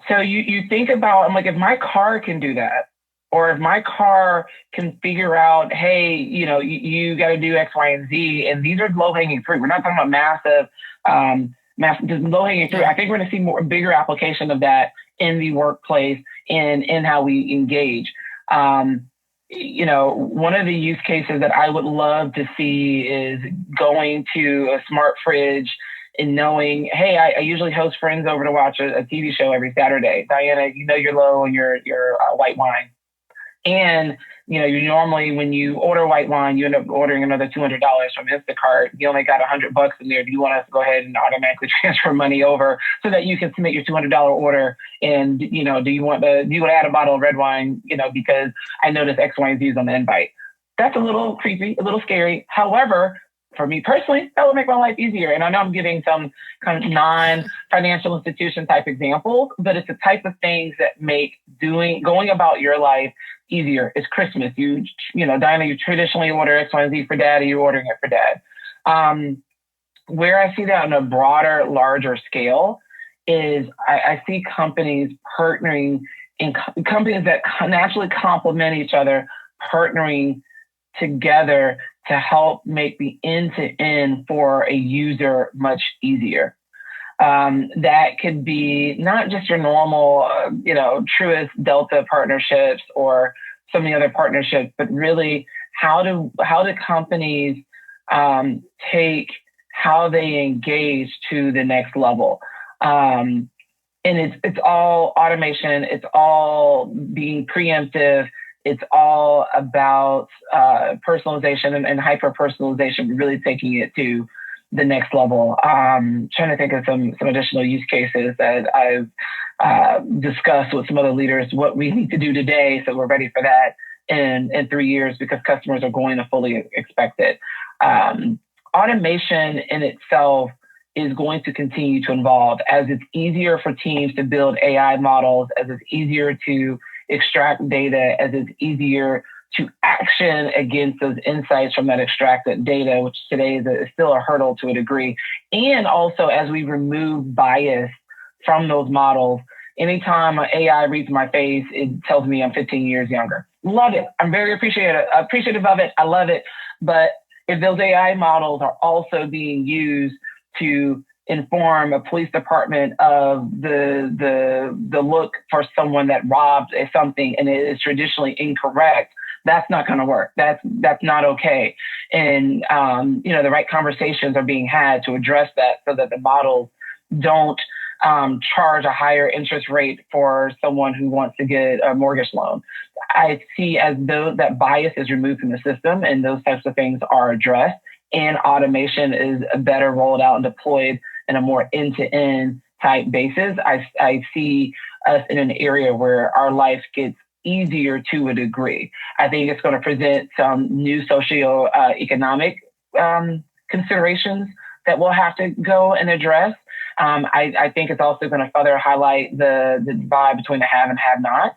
So you think about, I'm like, if my car can do that, or if my car can figure out, hey, you got to do X, Y, and Z, and these are low-hanging fruit. We're not talking about massive, just low-hanging fruit. I think we're going to see bigger application of that in the workplace and in how we engage. One of the use cases that I would love to see is going to a smart fridge and knowing, hey, I usually host friends over to watch a TV show every Saturday. Diana, you're low on your white wine. And, you normally, when you order white wine, you end up ordering another $200 from Instacart. You only got $100 in there. Do you want us to go ahead and automatically transfer money over so that you can submit your $200 order? And, do you want to add a bottle of red wine, because I noticed X, Y, and Z is on the invite. That's a little creepy, a little scary. However, for me personally, that would make my life easier. And I know I'm giving some kind of non-financial institution type examples, but it's the type of things that make going about your life easier. It's Christmas. Diana, you traditionally order X, Y, and Z for dad, or you're ordering it for dad. Where I see that on a broader, larger scale is I see companies partnering in companies that naturally complement each other, partnering together to help make the end-to-end for a user much easier. That could be not just your normal, Truist Delta partnerships or some of the other partnerships, but really how do companies take how they engage to the next level. And it's all automation. It's all being preemptive. It's all about personalization and hyper-personalization, really taking it to the next level. Trying to think of some additional use cases that I've discussed with some other leaders, what we need to do today so we're ready for that in 3 years, because customers are going to fully expect it. Automation in itself is going to continue to evolve as it's easier for teams to build AI models, as it's easier to extract data, as it's easier to action against those insights from that extracted data, which today is still a hurdle to a degree. And also as we remove bias from those models, anytime an AI reads my face, it tells me I'm 15 years younger. Love it. I'm very appreciative of it. I love it. But if those AI models are also being used to inform a police department of the look for someone that robbed something and it is traditionally incorrect, that's not going to work. That's not okay. And the right conversations are being had to address that so that the models don't charge a higher interest rate for someone who wants to get a mortgage loan. I see as though that bias is removed from the system and those types of things are addressed, and automation is better rolled out and deployed in a more end-to-end type basis. I see us in an area where our life gets easier to a degree. I think it's going to present some new socio-economic considerations that we'll have to go and address. I think it's also going to further highlight the divide between the have and have-nots.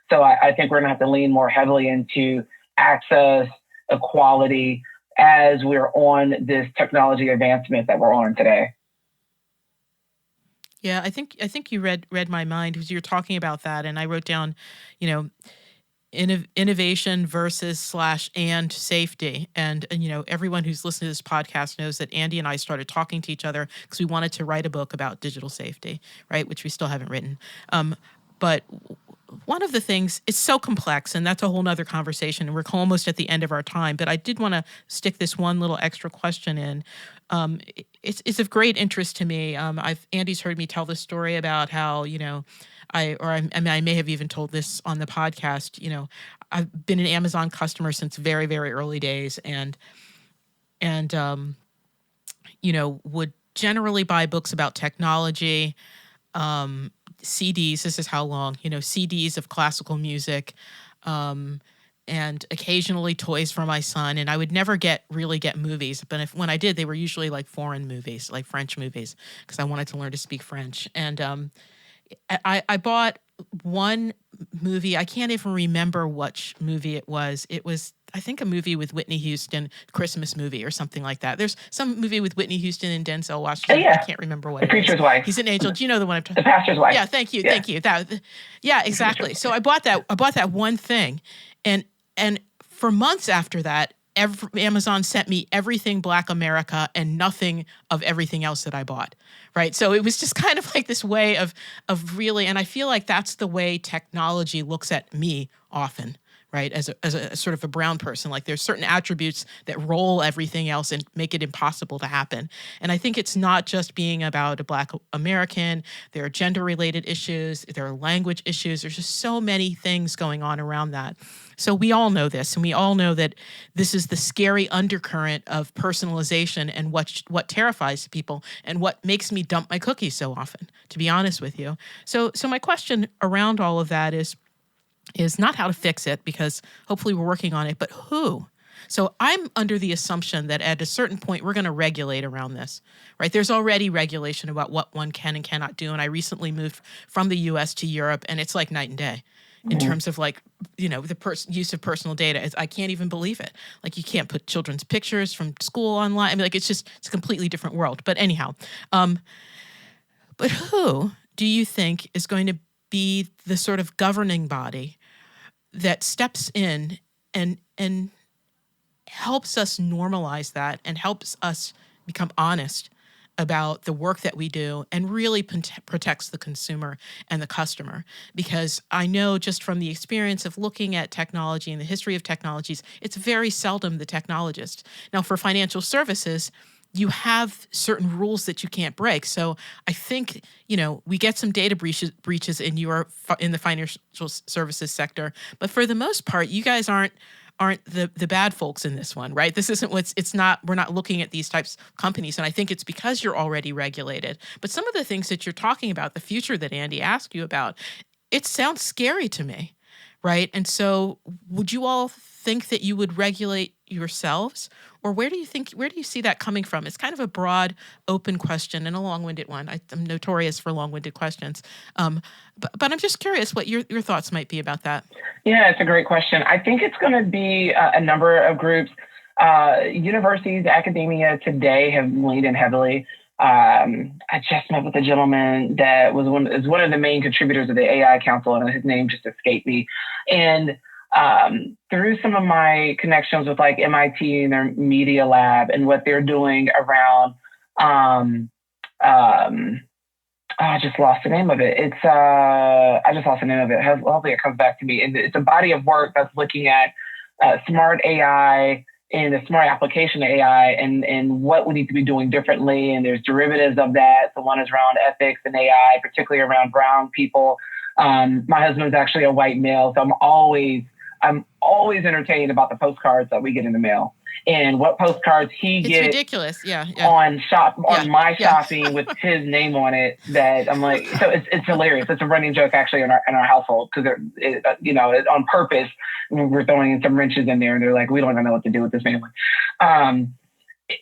So I think we're going to have to lean more heavily into access, equality, as we're on this technology advancement that we're on today. Yeah, I think you read my mind because you're talking about that, and I wrote down, innovation versus / and safety. And everyone who's listened to this podcast knows that Andy and I started talking to each other because we wanted to write a book about digital safety, right? Which we still haven't written. But one of the things, it's so complex, and that's a whole nother conversation, and we're almost at the end of our time, but I did want to stick this one little extra question in. It's of great interest to me. Andy's heard me tell this story about how, I may have even told this on the podcast, I've been an Amazon customer since very, very early days and would generally buy books about technology, CDs, this is how long, CDs of classical music, and occasionally toys for my son. And I would never really get movies. But when I did, they were usually like foreign movies, like French movies, because I wanted to learn to speak French. And I bought one movie. I can't even remember which movie it was. It was, I think, a movie with Whitney Houston, Christmas movie or something like that. There's some movie with Whitney Houston and Denzel Washington. Oh, yeah. I can't remember what The Preacher's Wife. He's an angel. Do you know the one I'm talking about? The Pastor's Wife. Yeah, thank you. Yeah, exactly. So I bought that one thing. And for months after that, Amazon sent me everything Black America and nothing of everything else that I bought, right? So it was just kind of like this way of really, and I feel like that's the way technology looks at me often, right? As a sort of a brown person, like there's certain attributes that roll everything else and make it impossible to happen. And I think it's not just being about a Black American. There are gender-related issues. There are language issues. There's just so many things going on around that. So we all know this, and we all know that this is the scary undercurrent of personalization and what terrifies people and what makes me dump my cookies so often, to be honest with you. So my question around all of that is not how to fix it, because hopefully we're working on it, but who? So I'm under the assumption that at a certain point, we're going to regulate around this, right? There's already regulation about what one can and cannot do. And I recently moved from the US to Europe, and it's like night and day in terms of like, the use of personal data. I can't even believe it. Like you can't put children's pictures from school online. I mean, like it's a completely different world. But anyhow, but who do you think is going to be the sort of governing body that steps in and helps us normalize that and helps us become honest about the work that we do and really protects the consumer and the customer? Because I know just from the experience of looking at technology and the history of technologies, it's very seldom the technologist. Now, for financial services, you have certain rules that you can't break. So I think, we get some data breaches in the financial services sector, but for the most part, you guys aren't the bad folks in this one, right? This isn't we're not looking at these types of companies. And I think it's because you're already regulated. But some of the things that you're talking about, the future that Andy asked you about, it sounds scary to me, right? And so would you all think that you would regulate yourselves? Or where do you see that coming from? It's kind of a broad, open question and a long-winded one. I'm notorious for long-winded questions. But I'm just curious what your thoughts might be about that. Yeah, it's a great question. I think it's going to be a number of groups. Universities, academia today have leaned in heavily. I just met with a gentleman that is one of the main contributors of the AI Council, and his name just escaped me. And through some of my connections with like MIT and their media lab and what they're doing around, I just lost the name of it. I just lost the name of it. Hopefully it comes back to me. It's a body of work that's looking at smart AI and the smart application of AI and what we need to be doing differently. And there's derivatives of that. So one is around ethics and AI, particularly around brown people. My husband is actually a white male, so I'm always entertained about the postcards that we get in the mail and what postcards he gets. It's ridiculous, yeah. On my shopping with his name on it. That I'm like, so it's hilarious. It's a running joke actually in our household because on purpose we're throwing in some wrenches in there, and they're like, we don't even know what to do with this anyway.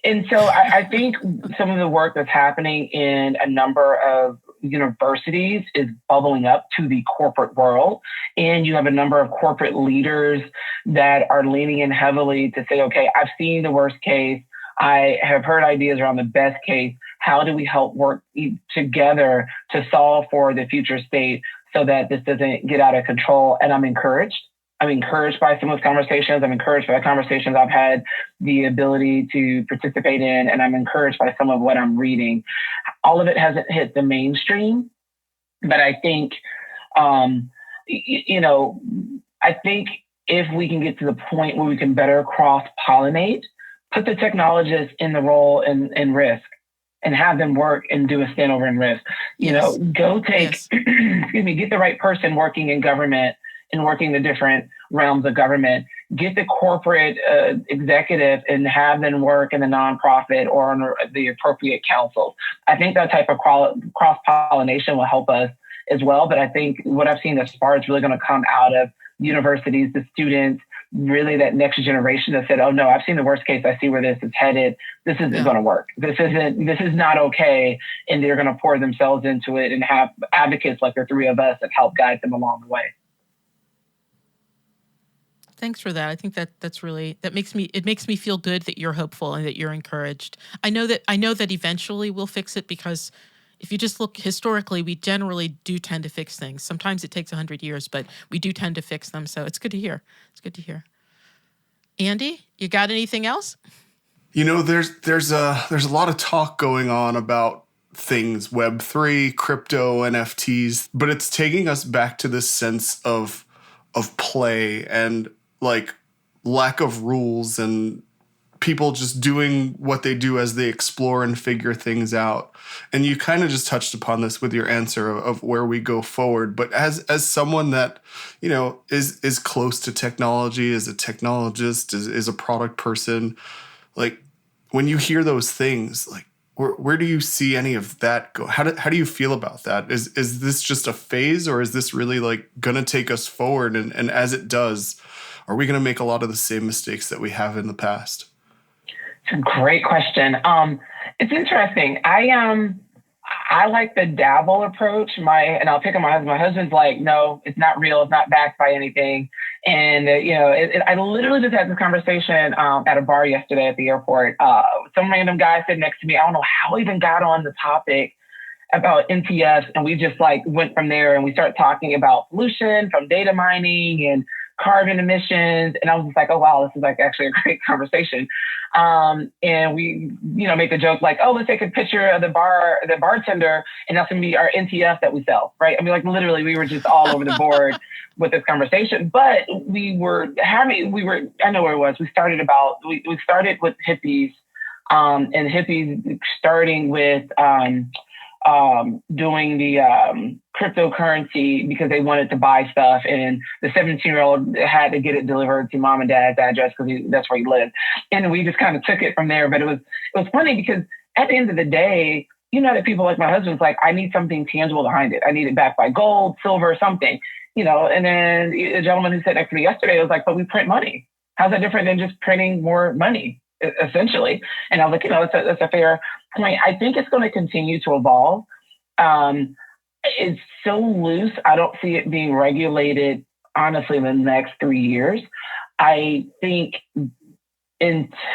And so I think some of the work that's happening in a number of universities is bubbling up to the corporate world. And you have a number of corporate leaders that are leaning in heavily to say, okay, I've seen the worst case. I have heard ideas around the best case. How do we help work together to solve for the future state so that this doesn't get out of control? And I'm encouraged by some of those conversations. I'm encouraged by the conversations I've had the ability to participate in, and I'm encouraged by some of what I'm reading. All of it hasn't hit the mainstream, but I think, I think if we can get to the point where we can better cross-pollinate, put the technologists in the role in risk, and have them work and do a standover in risk. Go take, get the right person working in government and working the different realms of government, get the corporate executive and have them work in the nonprofit or on the appropriate councils. I think that type of cross-pollination will help us as well. But I think what I've seen thus far is really going to come out of universities, the students, really that next generation that said, oh no, I've seen the worst case. I see where this is headed. This isn't going to work. This is not okay. And they're going to pour themselves into it and have advocates like the three of us that help guide them along the way. Thanks for that. I think that makes me feel good that you're hopeful and that you're encouraged. I know that eventually we'll fix it, because if you just look historically, we generally do tend to fix things. Sometimes it takes 100 years, but we do tend to fix them. So it's good to hear. It's good to hear. Andy, you got anything else? There's a lot of talk going on about things, Web3, crypto, NFTs, but it's taking us back to this sense of play and like lack of rules and people just doing what they do as they explore and figure things out. And you kind of just touched upon this with your answer of where we go forward. But as someone that, is close to technology, is a technologist, is a product person, like when you hear those things, like where do you see any of that go? How do you feel about that? Is this just a phase, or is this really like gonna take us forward? And as it does, are we gonna make a lot of the same mistakes that we have in the past? It's a great question. It's interesting. I like the dabble approach. And I'll pick on my husband. My husband's like, no, it's not real. It's not backed by anything. And I literally just had this conversation at a bar yesterday at the airport. Some random guy sitting next to me. I don't know how we even got on the topic about NTFs, and we just like went from there, and we started talking about pollution from data mining and carbon emissions. And I was just like, oh, wow, this is like actually a great conversation. And we, make the joke like, oh, let's take a picture of the bartender, and that's going to be our NTF that we sell, right? I mean, like literally we were just all over the board with this conversation, but I know where it was. We started with hippies, and hippies starting with, doing the cryptocurrency because they wanted to buy stuff, and the 17-year-old had to get it delivered to mom and dad's address because that's where he lived. And we just kind of took it from there. But it was funny because at the end of the day, that people like my husband's like, I need something tangible behind it. I need it backed by gold, silver, something, and then a gentleman who sat next to me yesterday was like, but we print money. How's that different than just printing more money, essentially? And I was like, that's a fair point. I think it's going to continue to evolve. It's so loose. I don't see it being regulated, honestly, in the next 3 years. I think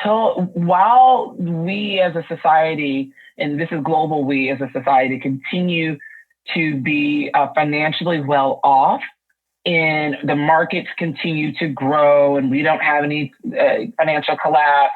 while we as a society, and this is global, we as a society continue to be financially well off, and the markets continue to grow, and we don't have any financial collapse,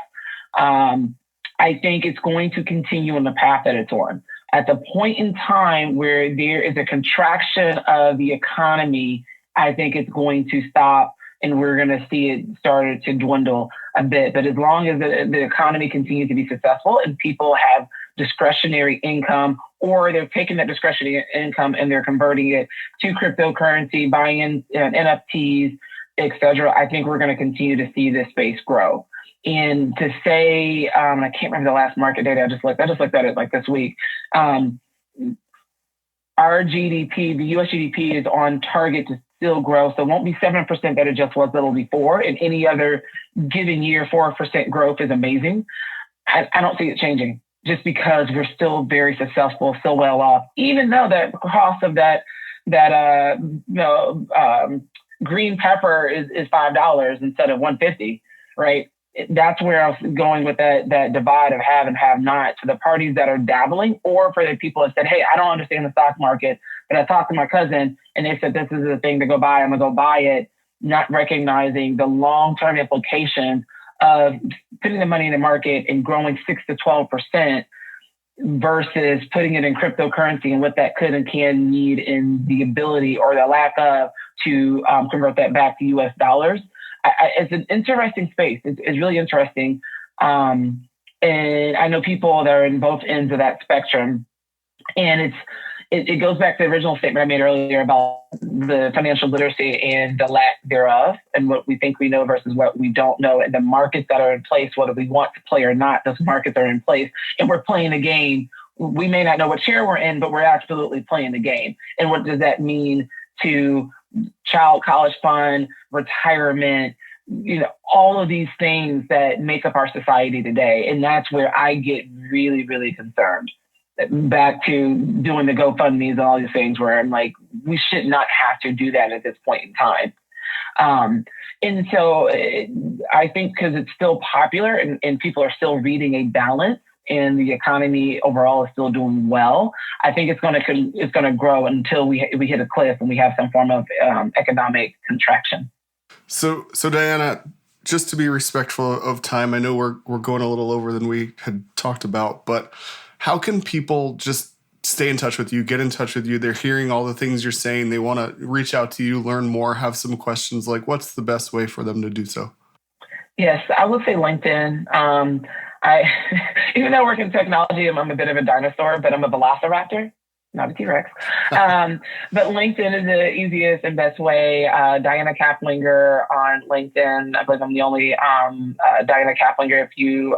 I think it's going to continue on the path that it's on. At the point in time where there is a contraction of the economy, I think it's going to stop, and we're going to see it start to dwindle a bit. But as long as the economy continues to be successful and people have discretionary income, or they're taking that discretionary income and they're converting it to cryptocurrency, buying in NFTs, et cetera, I think we're going to continue to see this space grow. And to say, I can't remember the last market data I just looked at it like this week. Our GDP, the US GDP, is on target to still grow. So it won't be 7% that it just was, it'll be 4%. In any other given year, 4% growth is amazing. I don't see it changing just because we're still very successful, still well off, even though the cost of that green pepper is $5 instead of $1.50, right? That's where I was going with that divide of have and have not, to the parties that are dabbling, or for the people that said, hey, I don't understand the stock market, but I talked to my cousin and they said this is the thing to go buy, I'm gonna go buy it, not recognizing the long-term implications of putting the money in the market and growing 6 to 12% versus putting it in cryptocurrency and what that could and can need in the ability or the lack of to convert that back to US dollars. It's an interesting space. It's really interesting. And I know people that are in both ends of that spectrum. And it goes back to the original statement I made earlier about the financial literacy and the lack thereof, and what we think we know versus what we don't know, and the markets that are in place, whether we want to play or not, those markets are in place. And we're playing a game. We may not know what chair we're in, but we're absolutely playing the game. And what does that mean to child college fund, retirement, all of these things that make up our society today? And that's where I get really, really concerned. Back to doing the GoFundMe's and all these things where I'm like, we should not have to do that at this point in time. And so I think because it's still popular and people are still reading a balance, and the economy overall is still doing well, I think it's going to grow until we hit a cliff and we have some form of economic contraction. So Diana, just to be respectful of time, I know we're going a little over than we had talked about, but how can people just stay in touch with you, get in touch with you, they're hearing all the things you're saying, they want to reach out to you, learn more, have some questions, like what's the best way for them to do so? Yes, I would say LinkedIn. I, even though I work in technology, I'm a bit of a dinosaur, but I'm a velociraptor, not a T-Rex. But LinkedIn is the easiest and best way. Diana Caplinger on LinkedIn. I believe I'm the only Diana Caplinger. If you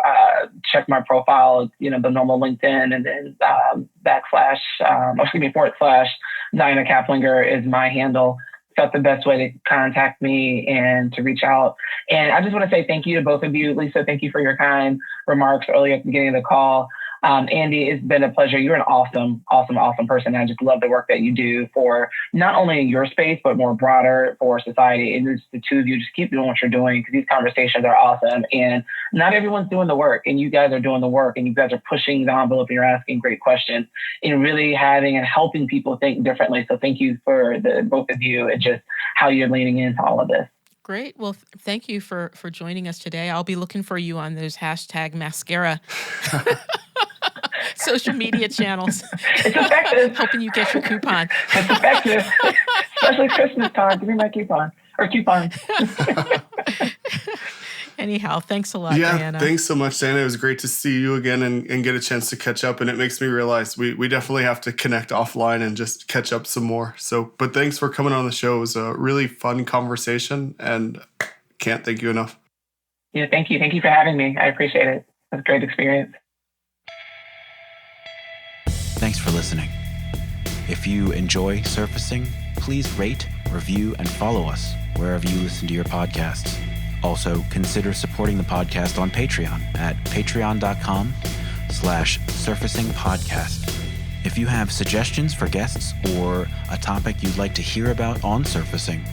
check my profile, the normal LinkedIn, and then // Diana Caplinger is my handle. That's the best way to contact me and to reach out. And I just want to say thank you to both of you. Lisa, thank you for your kind remarks earlier at the beginning of the call. Andy, it's been a pleasure. You're an awesome person. I just love the work that you do for not only your space, but more broader for society. And just the two of you, just keep doing what you're doing, because these conversations are awesome. And not everyone's doing the work, and you guys are doing the work, and you guys are pushing the envelope, and you're asking great questions and really having and helping people think differently. So thank you for the both of you and just how you're leaning into all of this. Great. Well, thank you for joining us today. I'll be looking for you on those #mascara social media channels. It's effective. Helping you get your coupon. It's effective. Especially Christmas time. Give me my coupon. Or coupons. Anyhow, thanks a lot, Diana. Thanks so much, Diana. It was great to see you again and get a chance to catch up. And it makes me realize we definitely have to connect offline and just catch up some more. But thanks for coming on the show. It was a really fun conversation, and can't thank you enough. Yeah, thank you. Thank you for having me. I appreciate it. It was a great experience. Thanks for listening. If you enjoy surfacing, please rate, review, and follow us wherever you listen to your podcasts. Also, consider supporting the podcast on Patreon at patreon.com/surfacingpodcast. If you have suggestions for guests or a topic you'd like to hear about on surfacing,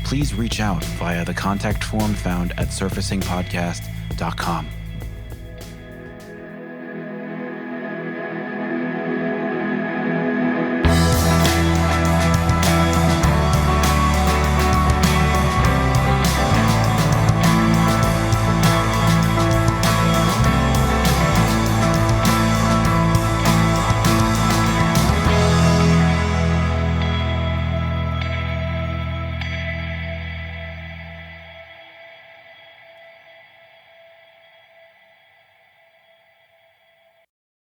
please reach out via the contact form found at surfacingpodcast.com.